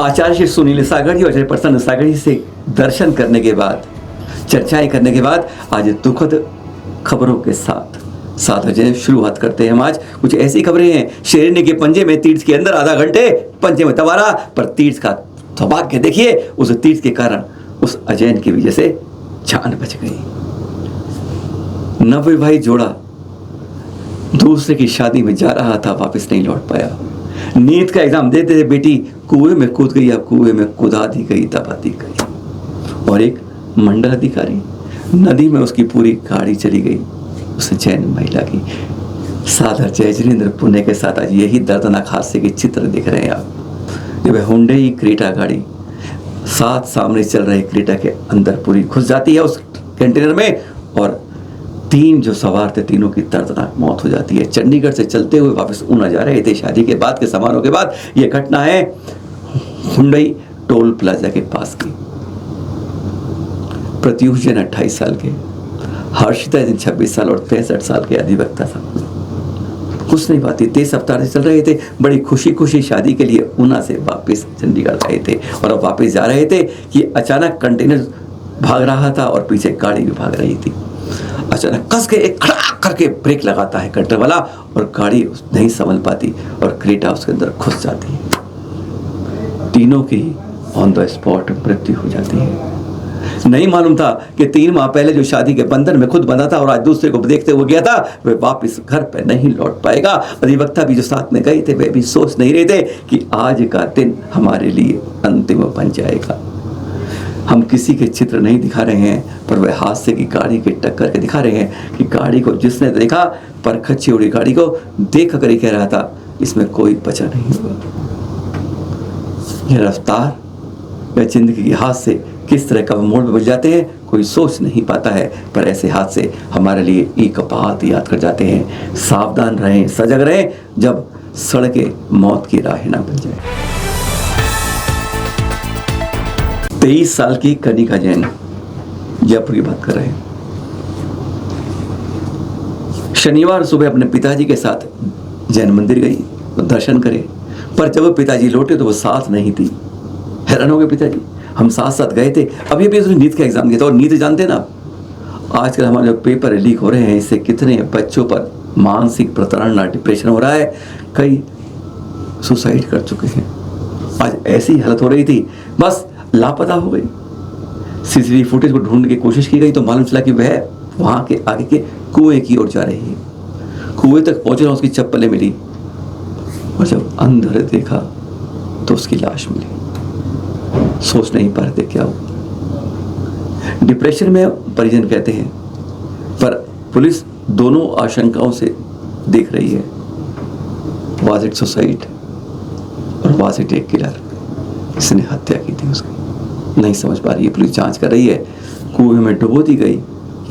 आचार्य श्री सुनील सागर जी और आचार्य प्रसन्न सागर जी से दर्शन करने के बाद, चर्चाएं करने के बाद आज दुखद खबरों के साथ साधु शुरुआत करते हैं। हम आज कुछ ऐसी खबरें हैं। शेरनी के पंजे में तीर्थ के अंदर आधा घंटे पंजे में तवारा, पर तीर्थ का सौभाग्य देखिए, उस तीर्थ के कारण उस अजैन की वजह से जान बच गई। नवविवाहित जोड़ा दूसरे की शादी में जा रहा था, वापस नहीं लौट पाया। नीट का एग्जाम देते थे, बेटी कुएं में कूद गई, अब कुएं में कुदा दी गई, दबा दी गई। और एक मंडल अधिकारी, नदी में उसकी पूरी गाड़ी चली गई, उस जैन महिला की। साधर जयजिनेंद्र पुणे के साथ आज यही दर्दनाक हादसे के चित्र देख रहे हैं आप। जब हुंडई क्रेटा गाड़ी साथ सामने चल रहे क्रेटा के अंदर पूरी घुस जाती है उस कंटेनर में, और तीन जो सवार थे, तीनों की दर्दनाक मौत हो जाती है। चंडीगढ़ से चलते हुए वापस ऊना जा रहे थे, शादी के बाद के समारोह के बाद। ये घटना है हुंडई टोल प्लाजा के पास की। प्रत्युष जैन 28 साल के, हर्षिता जैन 26 साल और 63 साल के अधिवक्ता साहब कुछ नहीं पाती। 23 सप्ताह से चल रहे थे, बड़ी खुशी खुशी शादी के लिए ऊना से वापस चंडीगढ़ गए थे, और अब वापस जा रहे थे कि अचानक कंटेनर भाग रहा था और पीछे गाड़ी भी भाग रही थी। अचानक कस के एक खड़ाक करके ब्रेक लगाता है कंटेनर वाला, और गाड़ी नहीं संभल पाती और क्रेटा उसके अंदर घुस जाती है। तीनों की ऑन द स्पॉट मृत्यु हो जाती है। नहीं मालूम था कि 3 माह पहले जो शादी के बंधन में खुद बंधा था और आज दूसरे को देखते हुए गया था, वे वापस घर पे नहीं लौट पाएगा। अधिवक्ता भी जो साथ में गए थे, वे भी सोच नहीं रहे थे कि आज का दिन हमारे लिए अंतिम बन जाएगा। हम किसी के चित्र नहीं दिखा रहे हैं, पर वह हादसे की गाड़ी के टक्कर के दिखा रहे हैं कि गाड़ी को जिसने देखा, पर खच्ची उड़ी गाड़ी को देख कर ही कह रहा था, इसमें कोई बचा नहीं होगा। यह रफ्तार या जिंदगी के हादसे किस तरह का मोड़ में बच जाते हैं, कोई सोच नहीं पाता है। पर ऐसे हादसे हमारे लिए एक बात याद कर जाते हैं, सावधान रहें, सजग रहें, जब सड़कें मौत की राह ना बन जाए। 23 साल की कनिका जैन जयपुर की बात कर रहे हैं। शनिवार सुबह अपने पिताजी के साथ जैन मंदिर गई तो दर्शन करे, पर जब पिताजी लौटे तो वो साथ नहीं थी। हैरान हो गए पिताजी, हम साथ साथ गए थे। अभी अभी उसने नीट का एग्जाम दिया था, और नीट जानते ना, आजकल हमारे जो पेपर लीक हो रहे हैं, इससे कितने बच्चों पर मानसिक प्रताड़ना, डिप्रेशन हो रहा है। कई सुसाइड कर चुके हैं। आज ऐसी हालत हो रही थी, बस लापता हो गई। सीसीटीवी फुटेज को ढूंढने की कोशिश की गई तो मालूम चला कि वह वहां के आगे के कुएं की ओर जा रही है। कुएं तक पहुंचे ना उसकी चप्पलें मिली, और जब अंदर देखा तो उसकी लाश मिली। सोच नहीं पा रहे थे क्या हुआ। डिप्रेशन में परिजन कहते हैं, पर पुलिस दोनों आशंकाओं से देख रही है। वाज इट सुसाइड और वाज इट ए किलर? किसने हत्या की थी उसकी? नहीं समझ पा रही है। पुलिस जांच कर रही है, कुएं में डुबो दी गई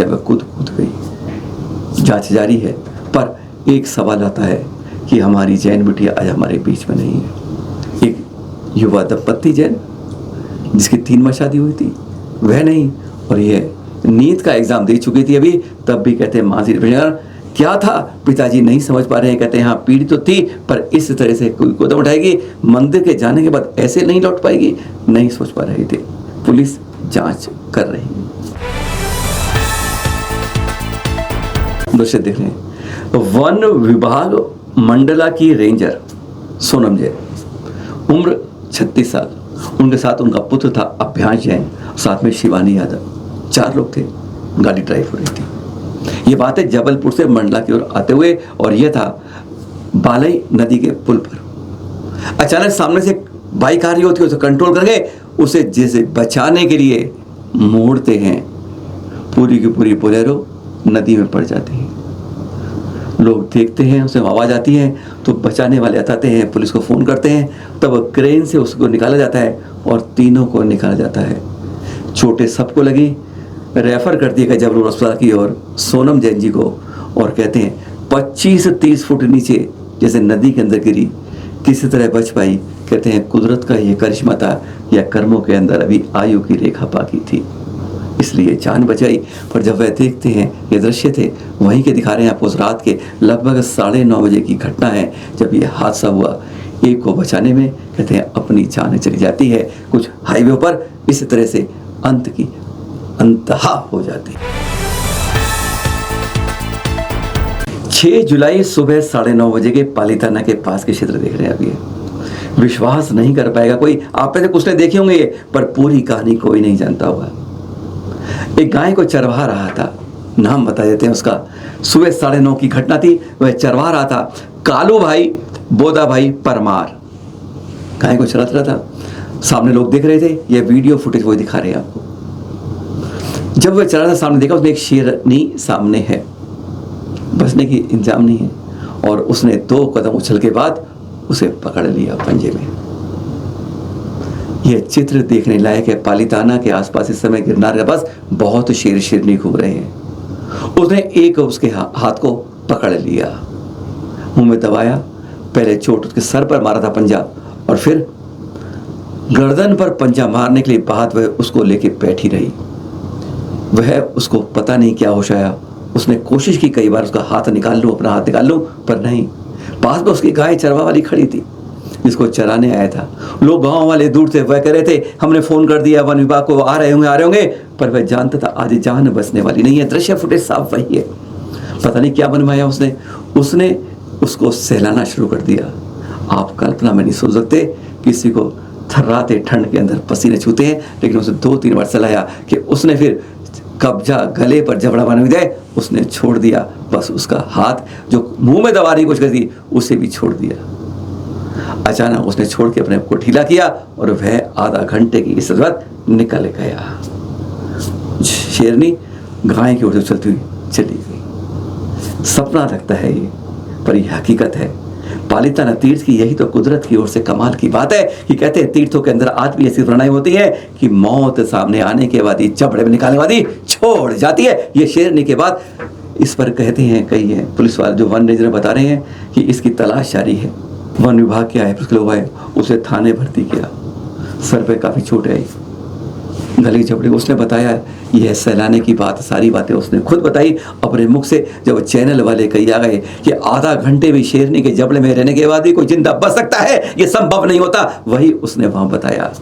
या वह कूद गई, जांच जारी है। पर एक सवाल आता है कि हमारी जैन बिटिया आज हमारे बीच में नहीं है। एक युवा दंपत्ति जैन जिसकी 3 माह शादी हुई थी, वह नहीं, और यह नीट का एग्जाम दे चुकी थी अभी, तब भी कहते हैं मानसिक डिप्रेशन क्या था, पिताजी नहीं समझ पा रहे हैं। कहते हैं हाँ पीड़ित तो थी, पर इस तरह से कोई कदम उठाएगी, मंदिर के जाने के बाद ऐसे नहीं लौट पाएगी, नहीं सोच पा रहे थे। पुलिस जांच कर रही है। दृश्य देख रहे हैं, वन विभाग मंडला की रेंजर सोनम जैन, उम्र 36 साल, उनके साथ उनका पुत्र था अभ्यांश जैन, साथ में शिवानी यादव। 4 लोग थे, गाड़ी ड्राइव हो रही थी। ये बात है जबलपुर से मंडला की ओर आते हुए, और यह था बालई नदी के पुल पर। अचानक सामने से बाइक आ रही होती है, उसे कंट्रोल करके उसे जैसे बचाने के लिए मोड़ते हैं, पूरी की पूरी बोलेरो नदी में पड़ जाती है। लोग देखते हैं, उसे आवाज़ आती है तो बचाने वाले आते हैं, पुलिस को फ़ोन करते हैं, तब क्रेन से उसको निकाला जाता है और तीनों को निकाला जाता है। चोटें सबको लगी, रेफर कर दिया गया जबलपुर अस्पताल की ओर सोनम जैन जी को, और कहते हैं 25 से 30 फुट नीचे जैसे नदी के अंदर गिरी, किसी तरह बच पाई। कहते हैं कुदरत का ये करिश्मा था, या कर्मों के अंदर अभी आयु की रेखा बाकी थी, इसलिए जान बचाई। पर जब वह देखते हैं, ये दृश्य थे वहीं के दिखा रहे हैं आपको, उस रात के लगभग 9:30 बजे की घटना है जब यह हादसा हुआ। एक को बचाने में कहते हैं अपनी जान चली जाती है। कुछ हाईवे पर इस तरह से अंत की अंतहा हो जाती है। 6 जुलाई सुबह 9:30 बजे के पालीताना के पास के क्षेत्र देख रहे हैं अभी। विश्वास नहीं कर पाएगा कोई, आप में से कुछ ने देखे होंगे ये, पर पूरी कहानी कोई नहीं जानता होगा। एक गाय को चरवा रहा था, नाम बता देते हैं उसका। सुबह 9:30 की घटना थी। वह चरवा रहा था कालू भाई बोदा भाई परमार, गाय को चरा रहा था। सामने लोग देख रहे थे, यह वीडियो फुटेज वो दिखा रहे हैं आपको। जब वह चरा रहा था, सामने देखा उसने एक शेरनी सामने है, बचने की इंतजाम नहीं है, और उसने 2 कदम उछल के बाद उसे पकड़ लिया पंजे में। यह चित्र देखने लायक है। पालीताना के आसपास इस समय गिरनार के पास बहुत शेर शेरनी घूम रहे हैं। उसने एक उसके हाथ को पकड़ लिया, मुंह में दबाया। पहले चोट उसके सर पर मारा था पंजा, और फिर गर्दन पर पंजा मारने के लिए बाद वह उसको लेके बैठी रही। वह उसको पता नहीं क्या होश आया। उसने कोशिश की कई बार उसका हाथ निकाल लूं, अपना हाथ निकाल लूं, पर नहीं। पास में उसकी गाय चरवा वाली खड़ी थी जिसको चराने आया था। लोग गांव वाले दूर से वह कह रहे थे हमने फोन कर दिया वन विभाग को, आ रहे होंगे, पर वह जानता था आज जान बचने वाली नहीं है। दृश्य फुटेज साफ वही है। पता नहीं क्या बनवाया उसने उसको सहलाना शुरू कर दिया। आप कल्पना में नहीं सोच सकते, किसी को थर्राते ठंड के अंदर पसीने छूते हैं, लेकिन उसे 2-3 बार सहलाया कि उसने फिर कब्जा गले पर जबड़ा बना जाए, उसने छोड़ दिया। बस उसका हाथ जो मुंह में दबाने की कोशिश कर दी उसे भी छोड़ दिया। अचानक उसने छोड़ के अपने आप को ढीला किया और वह आधा घंटे की इस तरह निकल गया। शेरनी गाय की ओर से चलती हुई चली गई। सपना लगता है ये, पर यह हकीकत है। पालीताना तीर्थ की यही तो कुदरत की ओर से कमाल की बात है कि कहते हैं तीर्थों के अंदर आज भी ऐसी प्रणाली होती है कि मौत सामने आने के बाद ही चपड़े में निकालने वाली छोड़ जाती है। ये शेरनी के बाद इस पर कहते हैं कई है पुलिस वाले जो वन रेंजर बता रहे हैं कि इसकी तलाश जारी है। वन विभाग के आए, पुलिस के लोग आए, उसे थाने भर्ती किया। सर पे काफ़ी चोट आई, गले की झपड़ी। उसने बताया यह सहलाने की बात, सारी बातें उसने खुद बताई अपने मुख से। जब चैनल वाले कही आ गए कि आधा घंटे भी शेरनी के जबड़े में रहने के बाद भी कोई जिंदा बच सकता है, यह संभव नहीं होता, वही उसने वहां बताया।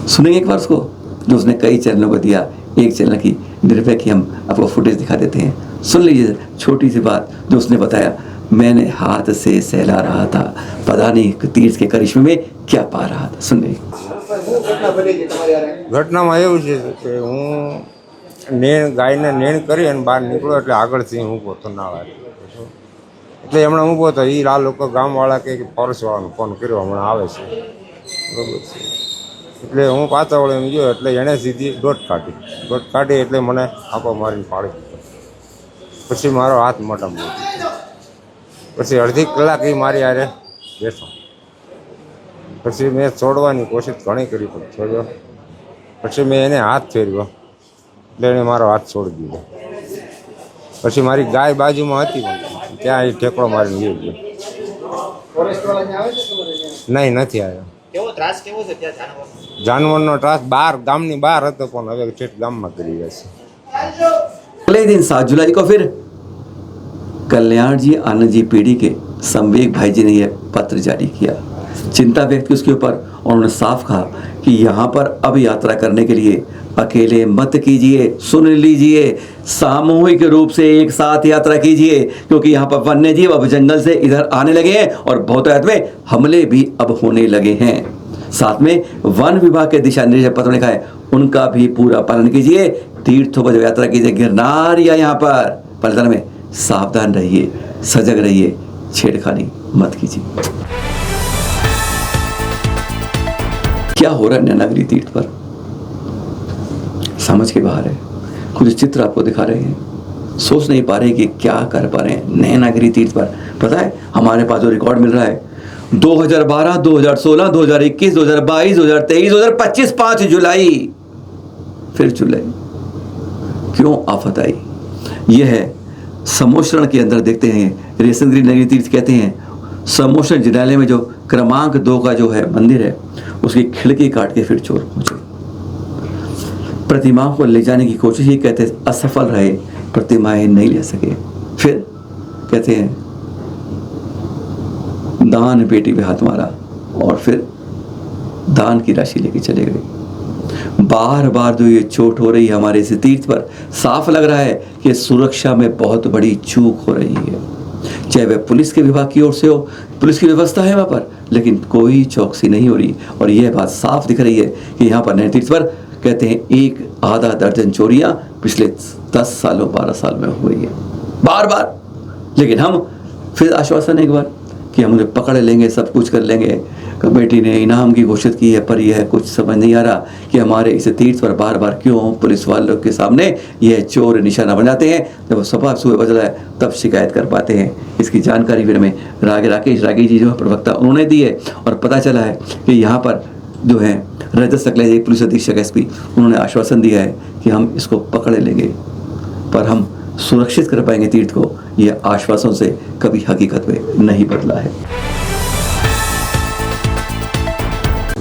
सुनेंगे एक बार उसको जो उसने कई चैनलों को दिया। एक चैनल की निर्भय की हम आपको फुटेज दिखा देते हैं, सुन लीजिए। छोटी सी बात जो उसने बताया, मैंने हाथ से सहला रहा था, पता नहीं तीर्थ के करिश्मे में क्या पा रहा था। सुन लीजिए। ઘટનામાં એવું છે કે હું ગાયને નેણ કરી અને બહાર નીકળ્યો એટલે આગળથી હું ઊભો હતો નાળા એટલે હમણાં ઊભો હતો એ આ લોકો ગામવાળા કે ફોરેસ્ટવાળાને ફોન કર્યો હમણાં આવે છે બરાબર છે એટલે હું પાછા વળે એમ ગયો એટલે એણે સીધી દોટ કાઢી એટલે મને આપો મારીને પાડી દીધો। પછી મારો હાથ મોટામાં પછી અડધી કલાક એ મારી હારે બેઠો। પછી મેં છોડવાની કોશિશ ઘણી કરી પણ છોડ્યો। પછી મેં એને હાથ ફેરવ્યો એટલે એણે મારો હાથ છોડી દીધો। પછી મારી ગાય બાજુમાં હતી ત્યાં એ ઠેકડો મારીને લઈ ગયો। નહીં, નથી આવ્યો। જાનવરનો ત્રાસ બહાર ગામની બહાર હતો પણ હવે ઠેઠ ગામમાં કરી ગયા છે। अगले दिन 7 जुलाई को फिर कल्याण जी आनंद जी पीढ़ी के संवेग भाई जी ने यह पत्र जारी किया, चिंता व्यक्त की उसके ऊपर, और उन्होंने साफ कहा कि यहाँ पर अब यात्रा करने के लिए अकेले मत कीजिए, सुन लीजिए, सामूहिक रूप से एक साथ यात्रा कीजिए, क्योंकि यहाँ पर वन्य जीव अब जंगल से इधर आने लगे हैं और बहुतायत में हमले भी अब होने लगे हैं। साथ में वन विभाग के दिशा निर्देश पत्र में लिखा है उनका भी पूरा पालन कीजिए। तीर्थों पर जब यात्रा कीजिए, गिरनार या यहाँ पर पालीताना में, सावधान रहिए, सजग रहिए, छेड़खानी मत कीजिए। क्या हो रहा है नैनागिरी तीर्थ पर, समझ के बाहर है। कुछ चित्र आपको दिखा रहे हैं, सोच नहीं पा रहे कि क्या कर पा रहे हैं नैनागिरी तीर्थ पर। पता है हमारे पास जो रिकॉर्ड मिल रहा है 2012, 2016, 2021, 2022, 2023, 2025, 5 जुलाई, फिर जुलाई। क्यों आफत आई? यह है समोशरण के अंदर देखते हैं, रेशमगिरी नगरी तीर्थ कहते हैं। समोशरण जिनालय में जो क्रमांक 2 का जो है मंदिर है, उसकी खिड़की काट के फिर चोर पहुंचे। प्रतिमाओं को ले जाने की कोशिश ही कहते असफल रहे, प्रतिमाएं नहीं ले सके। फिर कहते हैं दान पेटी पे हाथ मारा और फिर दान की राशि लेके चले गए। बार बार जो ये चोट हो रही है हमारे इस तीर्थ पर, साफ लग रहा है कि सुरक्षा में बहुत बड़ी चूक हो रही है। चाहे वह पुलिस के विभाग की ओर से हो, पुलिस की व्यवस्था है वहाँ पर, लेकिन कोई चौकसी नहीं हो रही। और यह बात साफ दिख रही है कि यहाँ पर नए तीर्थ पर कहते हैं 1 आधा दर्जन चोरियाँ पिछले 10 सालों 12 साल में हो गई है, बार बार। लेकिन हम फिर आश्वासन एक बार कि हम उन्हें पकड़ लेंगे, सब कुछ कर लेंगे। कमेटी ने इनाम की घोषित की है, पर यह कुछ समझ नहीं आ रहा कि हमारे इस तीर्थ पर बार बार क्यों पुलिस वालों के सामने यह चोर निशाना बन जाते हैं। जब वो सपा सुबह बदला है तब शिकायत कर पाते हैं। इसकी जानकारी फिर हमें राकेश रागी जी जो है प्रवक्ता उन्होंने दी है, और पता चला है कि यहाँ पर जो है रजत सकले जी पुलिस अधीक्षक SP उन्होंने आश्वासन दिया है कि हम इसको पकड़ लेंगे, पर हम सुरक्षित कर पाएंगे तीर्थ को। यह आश्वासन से कभी हकीकत में नहीं बदला है।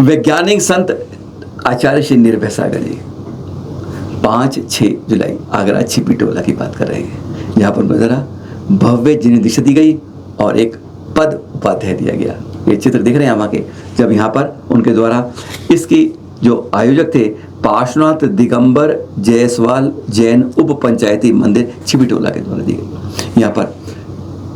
वैज्ञानिक संत आचार्य श्री निर्भय सागर जी 5-6 जुलाई आगरा छिपीटोला की बात कर रहे हैं। यहाँ पर जरा भव्य जिन्हें दीक्षा दी गई और एक पद उपाध्याय दिया गया। ये चित्र दिख रहे हैं यहाँ के, जब यहाँ पर उनके द्वारा इसकी जो आयोजक थे पार्श्वनाथ दिगंबर जायसवाल जैन उप पंचायती मंदिर छिपीटोला के द्वारा दी गई। यहाँ पर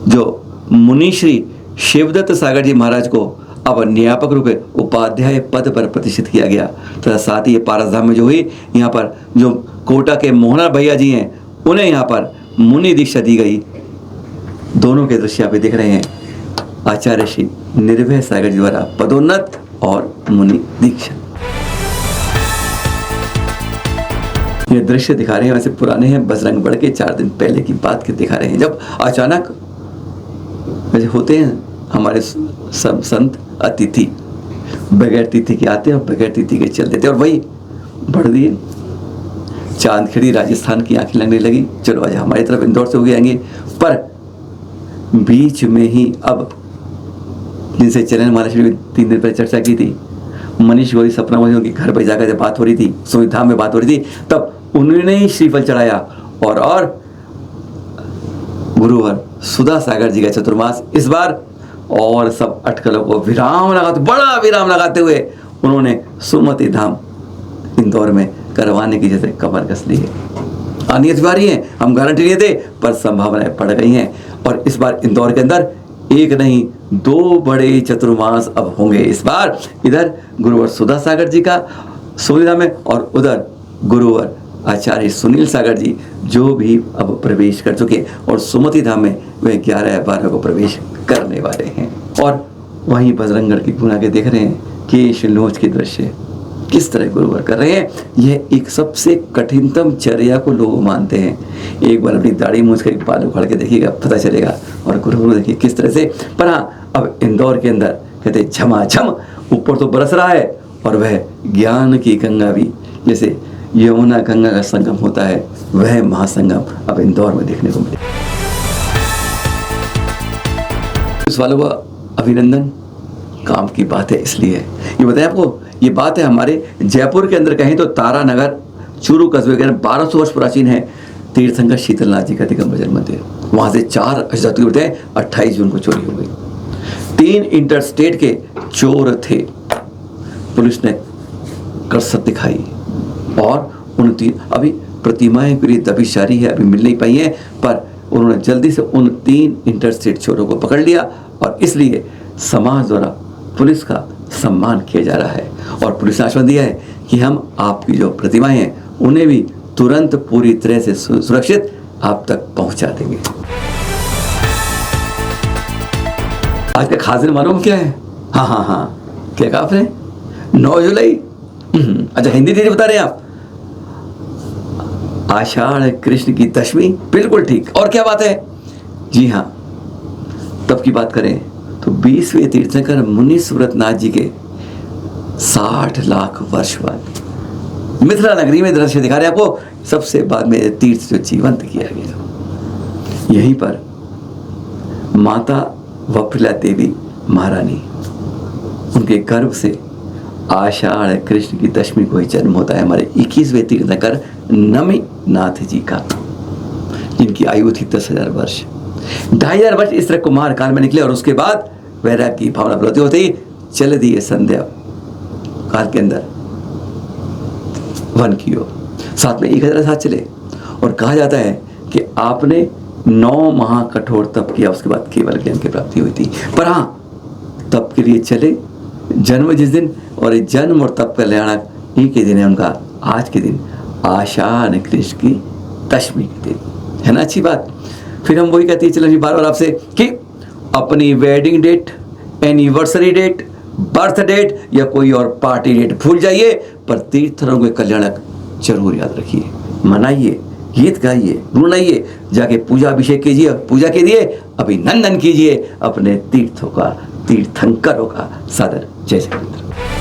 जो मुनि श्री शिवदत्त सागर जी महाराज को अब न्यापक रूप में उपाध्याय पद पर प्रतिष्ठित किया गया, तथा साथ ही ये पारसधाम में जो हुई यहाँ पर जो कोटा के मोहना भैया जी हैं उन्हें यहाँ पर मुनि दीक्षा दी गई। दोनों के दृश्य पे दिख रहे हैं आचार्य श्री निर्भय सागर जी द्वारा पदोन्नत और मुनि दीक्षा। ये दृश्य दिखा रहे हैं, वैसे पुराने हैं, बजरंग बड़ के 4 दिन पहले की बात के दिखा रहे हैं, जब अचानक वैसे होते हैं हमारे सब संत अतिथि, बगैर तिथि के आते हैं और बगैर तिथि के चल देते, और वही बढ़ दिए। चांदखेड़ी राजस्थान की आंखें लगने लगी, चलो आज हमारी तरफ इंदौर से हो गए आएंगे, पर बीच में ही अब जिनसे चलन महाराष्ट्र में 3 दिन पहले चर्चा की थी, मनीष गौरी सपना मोदी उनके घर पर जाकर जब बात हो रही थी, सुविधाम में बात हो रही थी, तब उन्होंने ही श्रीफल चढ़ाया और गुरुवर सुधा सागर जी का चतुर्मास इस बार, और सब अटकलों को विराम लगाते, बड़ा विराम लगाते हुए उन्होंने सुमति धाम इंदौर में करवाने की जैसे कमर कस ली है। अनियत बारी है, हम गारंटी लिए थे, पर संभावनाएं पड़ गई हैं, और इस बार इंदौर के अंदर एक नहीं 2 बड़े चतुर्मास अब होंगे। इस बार इधर गुरुवर सुधा सागर जी का सुविधा में, और उधर गुरुवर आचार्य सुनील सागर जी जो भी अब प्रवेश कर चुके, और सुमति धाम में वे 11-12 को प्रवेश करने वाले हैं। और वहीं बजरंगगढ़ की गुना के देख रहे हैं कि शिलनोज के दृश्य किस तरह गुरुवर कर रहे हैं। यह एक सबसे कठिनतम चर्या को लोग मानते हैं। एक बार अपनी दाढ़ी मूछ कर बाल उखाड़ के देखिएगा, पता चलेगा। और गुरुवर देखिए किस तरह से। पर हाँ, अब इंदौर के अंदर कहते झमाझम ऊपर तो बरस रहा है, और वह ज्ञान की गंगा भी, जैसे यमुना गंगा का संगम होता है, वह महासंगम अब इंदौर में देखने को मिले। इस वालों का अभिनंदन, काम की बात है इसलिए। ये बताएं आपको, ये बात है हमारे जयपुर के अंदर कहें तो तारानगर चूरू कस्बे के अंदर 1200 वर्ष प्राचीन है तीर्थंकर शीतलनाथ जी का दिगंबर जैन मंदिर। वहाँ से 4 अष्टधातु के बताएं 28 जून को चोरी हो गई। 3 इंटरस्टेट के चोर थे, पुलिस ने कसरत दिखाई, और उन 3 अभी प्रतिमाएं पूरी दबिश जारी है, अभी मिल नहीं पाई हैं, पर उन्होंने जल्दी से उन 3 इंटरस्टेट चोरों को पकड़ लिया। और इसलिए समाज द्वारा पुलिस का सम्मान किया जा रहा है, और पुलिस ने आश्वासन दिया है कि हम आपकी जो प्रतिमाएं हैं उन्हें भी तुरंत पूरी तरह से सुरक्षित आप तक पहुंचा देंगे। आज का खास दिन मालूम क्या है? हाँ, क्या कहा आपने? 9 जुलाई। अच्छा, हिंदी दीदी बता रहे हैं आप? आषाढ़ कृष्ण की दशमी, बिल्कुल ठीक। और क्या बात है? जी हाँ, तब की बात करें तो 20वें तीर्थंकर मुनि सुव्रतनाथ जी के 60 लाख वर्ष बाद मिथिला नगरी में दृश्य दिखा रहे हैं आपको। सबसे बाद में तीर्थ जो जीवंत किया गया, यहीं पर माता वफिला देवी महारानी, उनके गर्भ से आषाढ़ कृष्ण की दशमी को ही जन्म होता है हमारे 21वें तीर्थंकर नमी नाथ जी का, जिनकी आयु थी 10,000 वर्ष। 2,500 वर्ष इस तरह कुमार काल में निकले, और उसके बाद वैराग की भावना प्रवृत्ति होते ही चल दिए संध्या काल के अंदर वन की ओर, साथ में 1000 साथ चले। और कहा जाता है कि आपने 9 माह कठोर तप किया, उसके बाद केवल ज्ञान की प्राप्ति हुई थी। पर हाँ, तप के लिए चले, जन्म जिस दिन, और ये जन्म और तप कल्याणक ही के दिन है उनका आज के दिन, आषाढ़ कृष्ण की दशमी के दिन, है ना। अच्छी बात। फिर हम वही कहते हैं, चलो जी बार बार आपसे कि अपनी wedding date, anniversary date, birth date या कोई और पार्टी डेट भूल जाइए, पर तीर्थरों के कल्याणक जरूर याद रखिए, मनाइए, गीत गाइए, गुनगुनाइए, जाके पूजा अभिषेक कीजिए, पूजा कीजिए, अभिनंदन कीजिए अपने तीर्थों का, तीर्थंकरों का। सादर जय जगन्नाथ।